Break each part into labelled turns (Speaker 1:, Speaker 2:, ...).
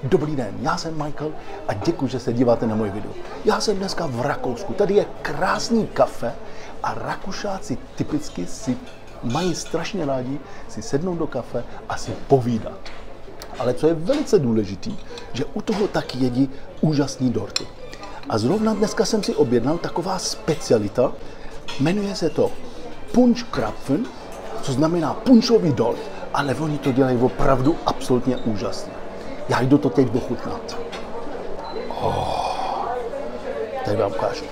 Speaker 1: Dobrý den, já jsem Michael a děkuji, že se díváte na můj video. Já jsem dneska v Rakousku, tady je krásný kafe a Rakušáci typicky si mají strašně rádi si sednout do kafe a si povídat. Ale co je velice důležitý, že u toho taky jedí úžasný dorty. A zrovna dneska jsem si objednal taková specialita, jmenuje se to Punschkrapfen, co znamená punčový dort, ale oni to dělají opravdu absolutně úžasně. Já jdu to teď ochutnat. Tady vám ukážu.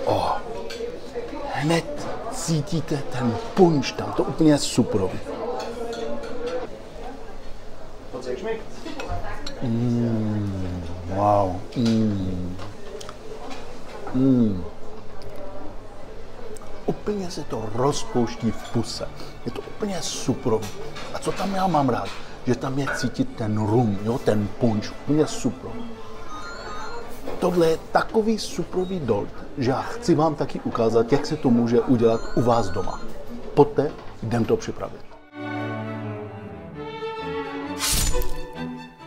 Speaker 1: Hned cítíte ten punč tam, to úplně superový. Wow. Úplně se to rozpouští v puse. Je to úplně superový. A co tam já mám rád? Že tam je cítit ten rum, jo, ten punč, úplně super. Tohle je takový superový dort, že já chci vám taky ukázat, jak se to může udělat u vás doma. Pojďte, jdem to připravit.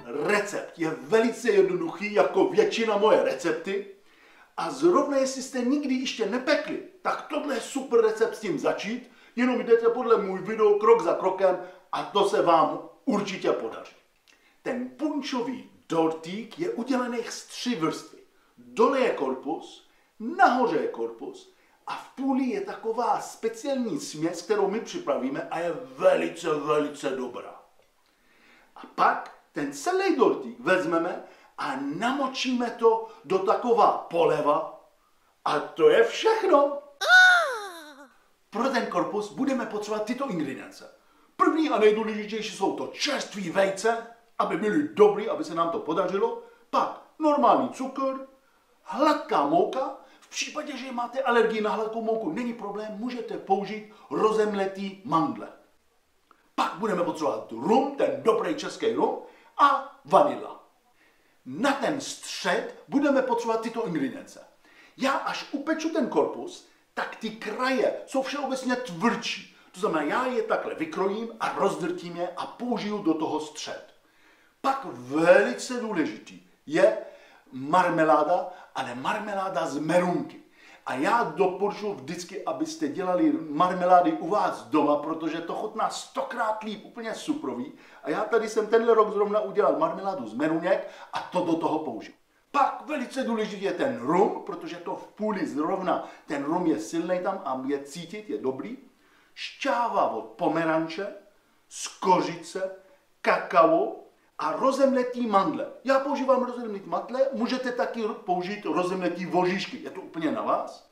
Speaker 1: Recept je velice jednoduchý, jako většina moje recepty. A zrovna jestli jste nikdy ještě nepekli, tak tohle je super recept s tím začít. Jenom jdete podle můj video krok za krokem a to se vám určitě podaří. Ten punčový dortík je udělaný z 3 vrstvy. Dole je korpus, nahoře je korpus a v půli je taková speciální směs, kterou my připravíme a je velice, velice dobrá. A pak ten celý dortík vezmeme a namočíme to do taková poleva a to je všechno. Pro ten korpus budeme potřebovat tyto ingredience. První a nejdůležitější jsou to čerství vejce, aby byly dobrý, aby se nám to podařilo. Pak normální cukr, hladká mouka. V případě, že máte alergii na hladkou mouku, není problém, můžete použít rozemletý mandle. Pak budeme potřebovat rum, ten dobrý český rum a vanila. Na ten střed budeme potřebovat tyto ingredience. Já až upeču ten korpus, tak ty kraje jsou všeobecně tvrdší. To znamená, já je takhle vykrojím a rozdrtím je a použiju do toho střed. Pak velice důležitý je marmeláda, ale marmeláda z merunky. A já doporučuji vždycky, abyste dělali marmelády u vás doma, protože to chutná 100krát líp, úplně suprový. A já tady jsem tenhle rok zrovna udělal marmeládu z meruněk a to do toho použiju. Pak velice důležitý je ten rum, protože to v půli zrovna, ten rum je silný tam a je cítit, je dobrý. Šťáva od pomeranče, z kořice, kakao a rozemletý mandle. Já používám rozemletý mandle, můžete taky použít rozemletý voříšky, je to úplně na vás.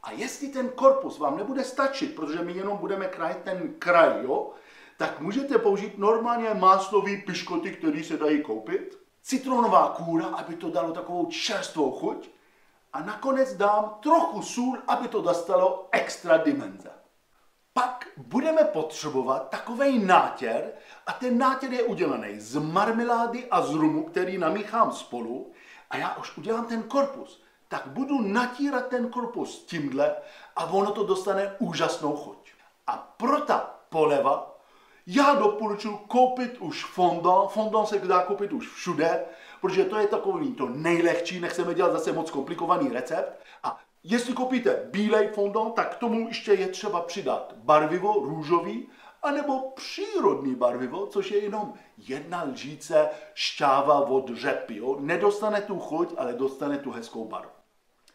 Speaker 1: A jestli ten korpus vám nebude stačit, protože my jenom budeme krajit ten kraj, jo, tak můžete použít normálně máslový piškoty, které se dají koupit. Citronová kůra, aby to dalo takovou čerstvou chuť. A nakonec dám trochu sůl, aby to dostalo extra dimenze. Pak budeme potřebovat takovej nátěr a ten nátěr je udělaný z marmelády a z rumu, který namíchám spolu a já už udělám ten korpus. Tak budu natírat ten korpus tímhle a ono to dostane úžasnou chuť. A pro ta poleva já doporučuji koupit už fondant. Fondant se dá koupit už všude, protože to je takový to nejlehčí, nechceme dělat zase moc komplikovaný recept. A jestli koupíte bílej fondant, tak k tomu ještě je třeba přidat barvivo růžový, anebo přírodní barvivo, což je jenom 1 lžíce šťáva od řepy. Jo? Nedostane tu chuť, ale dostane tu hezkou barvu.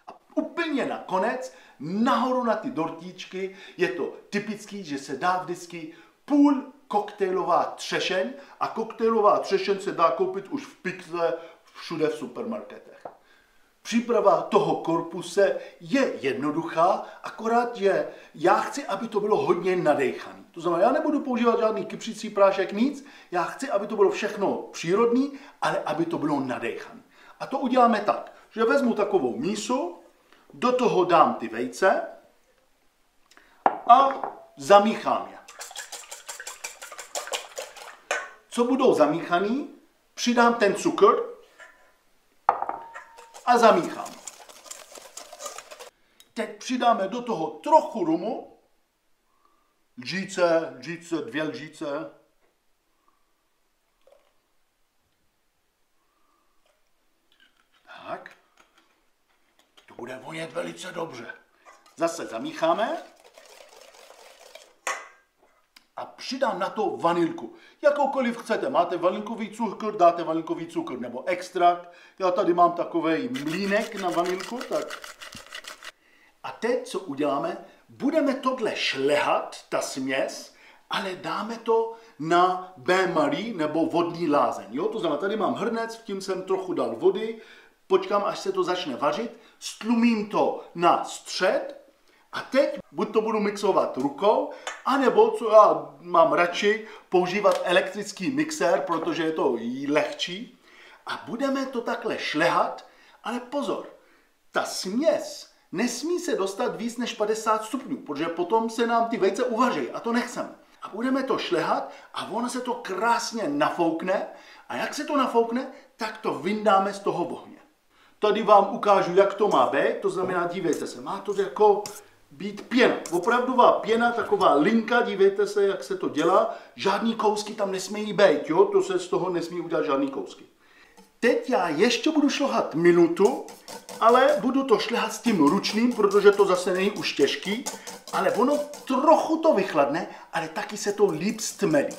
Speaker 1: A úplně nakonec, nahoru na ty dortíčky, je to typický, že se dá vždycky půl koktejlová třešeň a koktejlová třešeň se dá koupit už v pikle všude v supermarketech. Příprava toho korpuse je jednoduchá, akorát, že já chci, aby to bylo hodně nadejchaný. To znamená, já nebudu používat žádný kypřící prášek, nic, já chci, aby to bylo všechno přírodní, ale aby to bylo nadejchané. A to uděláme tak, že vezmu takovou mísu, do toho dám ty vejce a zamíchám je. Co budou zamíchaný, přidám ten cukr a zamíchám. Teď přidáme do toho trochu rumu, lžíce, 2 lžíce. bude vonět velice dobře. Zase zamícháme. A přidám na to vanilku. Jakoukoliv chcete. Máte vanilkový cukr, dáte vanilkový cukr nebo extrakt. Já tady mám takový mlýnek na vanilku. Tak. A teď, co uděláme? Budeme tohle šlehat, ta směs, ale dáme to na bain-marie nebo vodní lázeň. Jo? To znamená, tady mám hrnec, v tím jsem trochu dal vody, počkám, až se to začne vařit, stlumím to na střed a teď buď to budu mixovat rukou, anebo, co já mám radši, používat elektrický mixér, protože je to lehčí. A budeme to takhle šlehat, ale pozor, ta směs nesmí se dostat víc než 50 stupňů, protože potom se nám ty vejce uvaří a to nechceme. A budeme to šlehat a ono se to krásně nafoukne a jak se to nafoukne, tak to vyndáme z toho ohně. Tady vám ukážu, jak to má být, to znamená, dívejte se, má to jako být pěna, opravdová pěna, taková linka, dívejte se, jak se to dělá, žádný kousky tam nesmějí být, jo, to se z toho nesmí udělat žádný kousky. Teď já ještě budu šlehat minutu, ale budu to šlehat s tím ručným, protože to zase není už těžký, ale ono trochu to vychladne, ale taky se to líp stmelí.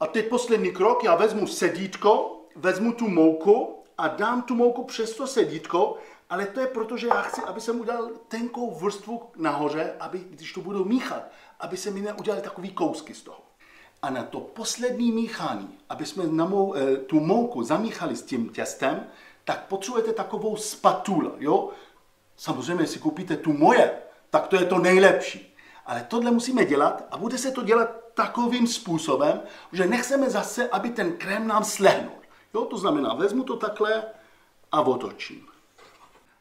Speaker 1: A teď poslední krok, já vezmu sedítko, vezmu tu mouku a dám tu mouku přes to sedítko, ale to je proto, že já chci, aby jsem udělal tenkou vrstvu nahoře, aby, když to budu míchat, aby se mi neudělaly takový kousky z toho. A na to poslední míchání, aby jsme tu mouku zamíchali s tím těstem, tak potřebujete takovou spatula, jo? Samozřejmě, jestli koupíte tu moje, tak to je to nejlepší. Ale tohle musíme dělat a bude se to dělat takovým způsobem, že nechceme zase, aby ten krém nám slehnul. Jo? To znamená, vezmu to takhle a otočím.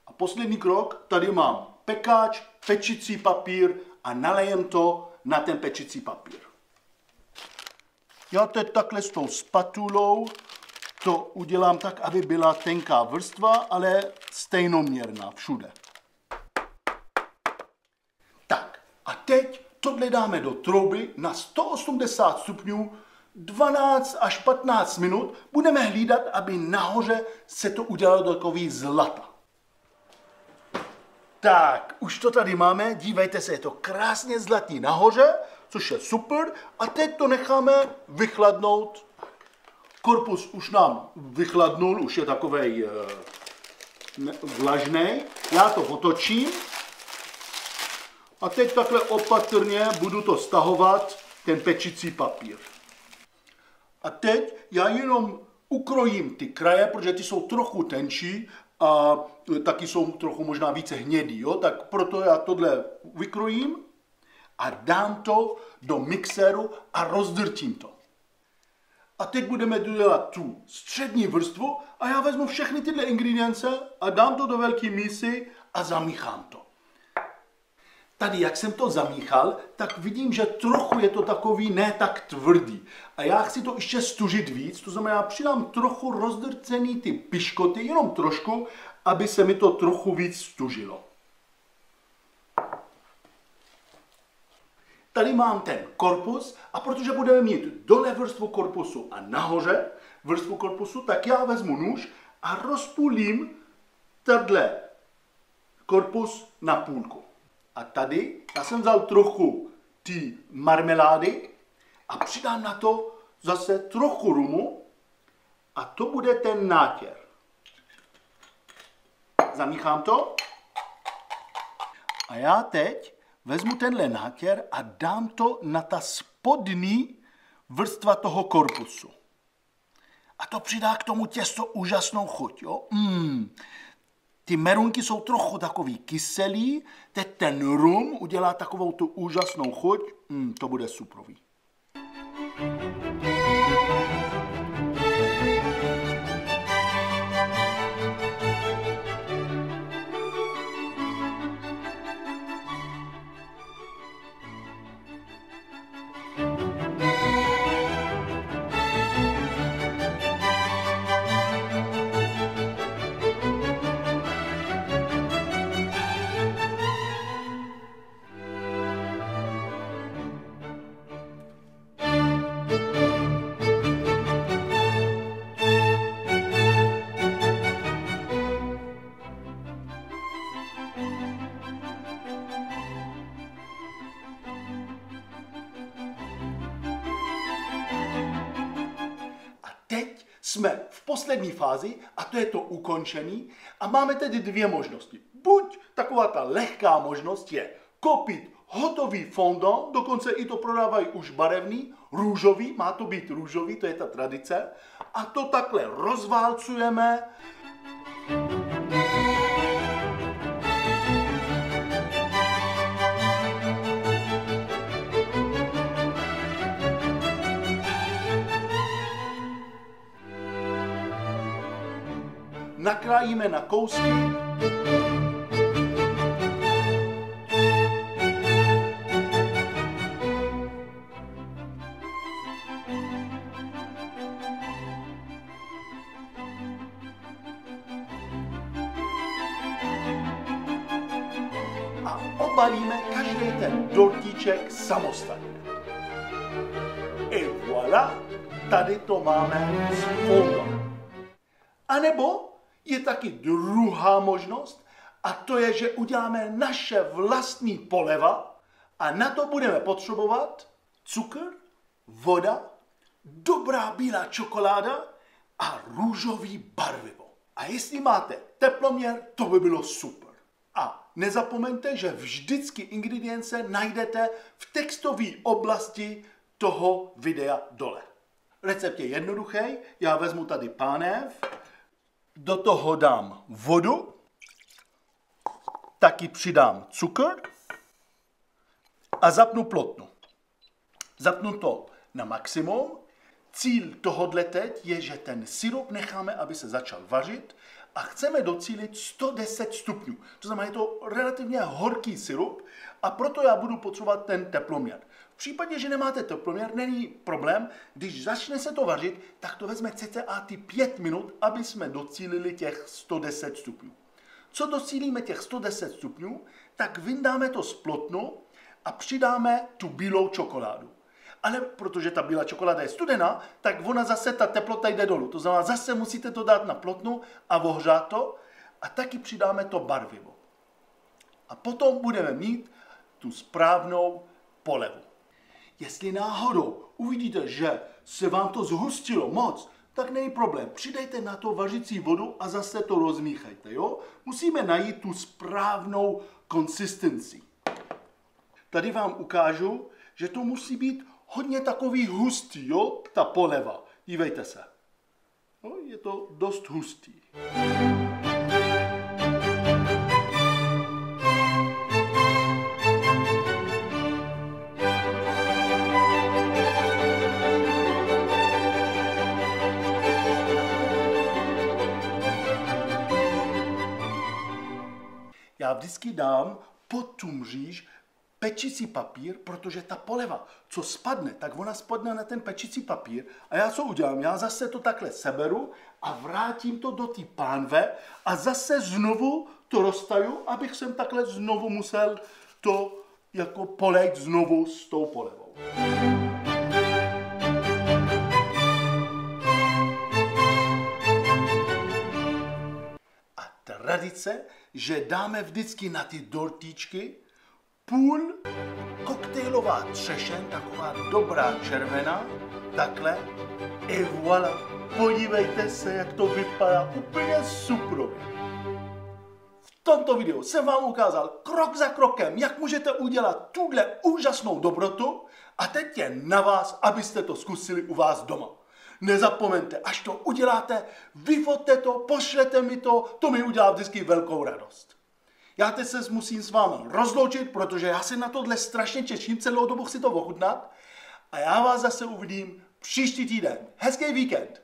Speaker 1: A poslední krok, tady mám pekáč, pečicí papír a nalejem to na ten pečicí papír. Já teď takhle s tou spatulou to udělám tak, aby byla tenká vrstva, ale stejnoměrná všude. Tak a teď tohle dáme do trouby na 180 stupňů 12 až 15 minut. Budeme hlídat, aby nahoře se to udělalo do takový zlata. Tak, už to tady máme, dívejte se, je to krásně zlatý nahoře, což je super. A teď to necháme vychladnout. Korpus už nám vychladnul, už je takovej vlažnej. Já to otočím. A teď takhle opatrně budu to stahovat, ten pečicí papír. A teď já jenom ukrojím ty kraje, protože ty jsou trochu tenčí a taky jsou trochu možná více hnědý, jo? Tak proto já tohle vykrojím a dám to do mixéru a rozdrtím to. A teď budeme dělat tu střední vrstvu a já vezmu všechny tyhle ingredience a dám to do velké mísy a zamíchám to. Tady, jak jsem to zamíchal, tak vidím, že trochu je to takový ne tak tvrdý. A já chci to ještě stužit víc, to znamená, přidám trochu rozdrcený ty piškoty, jenom trošku, aby se mi to trochu víc stužilo. Tady mám ten korpus a protože budeme mít dole vrstvu korpusu a nahoře vrstvu korpusu, tak já vezmu nůž a rozpůlím tenhle korpus na půlku. A tady já jsem vzal trochu ty marmelády a přidám na to zase trochu rumu a to bude ten nátěr. Zamíchám to a já teď vezmu tenhle nátěr a dám to na ta spodní vrstva toho korpusu. A to přidá k tomu těsto úžasnou chuť. Jo? Ty merunky jsou trochu takový kyselý, teď ten rum udělá takovou tu úžasnou chuť. To bude suprový. Jsme v poslední fázi a to je to ukončení a máme tedy dvě možnosti. Buď taková ta lehká možnost je koupit hotový fondant, dokonce i to prodávají už barevný, růžový, má to být růžový, to je ta tradice, a to takhle rozválcujeme. Nakrájíme na kousky. A obalíme každý ten dortíček samostatně. Et voilà, tady to máme s fondant. A nebo je taky druhá možnost a to je, že uděláme naše vlastní poleva a na to budeme potřebovat cukr, voda, dobrá bílá čokoláda a růžový barvivo. A jestli máte teploměr, to by bylo super. A nezapomeňte, že vždycky ingredience najdete v textové oblasti toho videa dole. Recept je jednoduchý, já vezmu tady pánev, do toho dám vodu, taky přidám cukr a zapnu plotnu. Zapnu to na maximum. Cíl tohodle teď je, že ten syrup necháme, aby se začal vařit a chceme docílit 110 stupňů. To znamená, je to relativně horký syrup a proto já budu potřebovat ten teploměr. V případě, že nemáte teploměr, není problém. Když začne se to vařit, tak to vezme cca 5 minut, aby jsme docílili těch 110 stupňů. Co docílíme těch 110 stupňů, tak vyndáme to z plotnu a přidáme tu bílou čokoládu. Ale protože ta bílá čokoláda je studená, tak ona zase, ta teplota jde dolů. To znamená, zase musíte to dát na plotnu a ohřát to a taky přidáme to barvivo. A potom budeme mít tu správnou polevu. Jestli náhodou uvidíte, že se vám to zhustilo moc, tak není problém. Přidejte na to vařící vodu a zase to rozmíchejte. Jo? Musíme najít tu správnou konsistenci. Tady vám ukážu, že to musí být hodně takový hustý, jo? Ta poleva. Dívejte se. No, je to dost hustý. Já vždycky dám pod tu mříž pečicí papír, protože ta poleva, co spadne, tak ona spadne na ten pečicí papír a já co udělám? Já zase to takhle seberu a vrátím to do té pánve a zase znovu to roztaju, abych sem takhle znovu musel to jako polejt znovu s tou polevou. A tradice, že dáme vždycky na ty dortíčky půl koktejlová třešeň, taková dobrá červená, takhle, et voilà, podívejte se, jak to vypadá úplně suprově. V tomto videu jsem vám ukázal krok za krokem, jak můžete udělat tuhle úžasnou dobrotu a teď je na vás, abyste to zkusili u vás doma. Nezapomeňte, až to uděláte, vyfoťte to, pošlete mi to mi udělá vždycky velkou radost. Já teď se musím s vámi rozloučit, protože já se na tohle strašně těším, celou dobu chci to ochutnat a já vás zase uvidím příští týden. Hezký víkend!